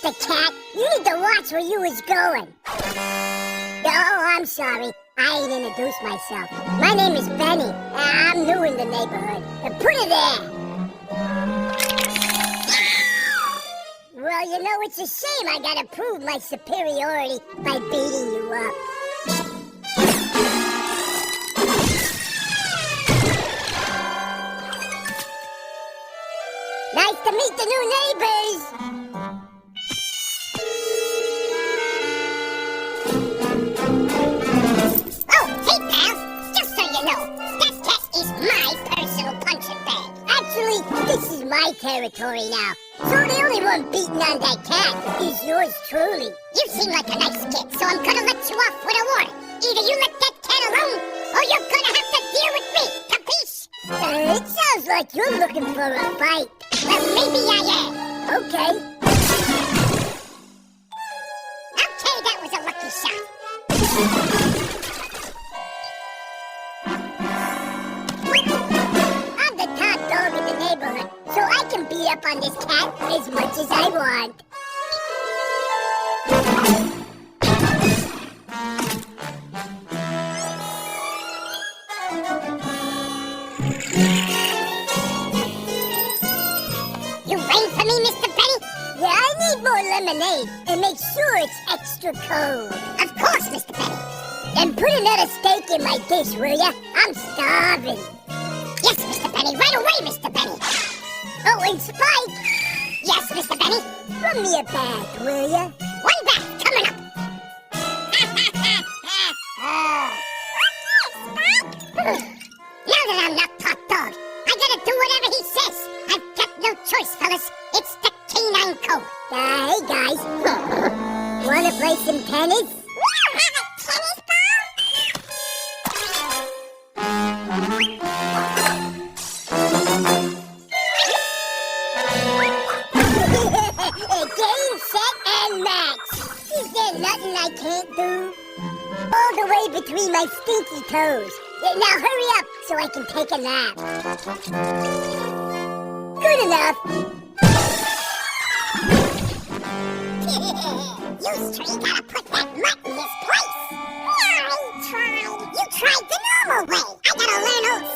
Mr. Cat. You need to watch where you was going. Oh, I'm sorry. I ain't introduced myself. My name is Benny. I'm new in the neighborhood. Put it there. Well, you know, it's a shame I gotta prove my superiority by beating you up. Nice to meet the new neighbors! Oh, hey pals! Just so you know, that cat is my personal punching bag. Actually, this is my territory now. So the only one beating on that cat is yours truly. You seem like a nice kid, so I'm gonna let you off with a warning. Either you let that cat alone, or you're gonna have to deal with me, capiche? It sounds like you're looking for a fight. Well, maybe I am. Okay. Okay, that was a lucky shot. I'm the top dog in the neighborhood, so I can beat up on this cat as much as I want. You ready for me, Mr. Benny? Yeah, I need more lemonade, and make sure it's extra cold. Of course, Mr. Benny. Then put another steak in my dish, will ya? I'm starving. Yes, Mr. Benny, right away, Mr. Benny. Oh, and Spike! Yes, Mr. Benny? Run me a bath, will ya? One bath coming up. Now that I'm not top dog, I gotta do whatever he says. I've got no choice, fellas. It's the canine code. Hey, guys. Wanna play some tennis? We don't have a tennis ball. Game, set, and match. Is there nothing I can't do? All the way between my stinky toes. Now hurry up so I can take a nap. Good enough. You three gotta put that mutt in his place. I tried. You tried the normal way. I gotta learn old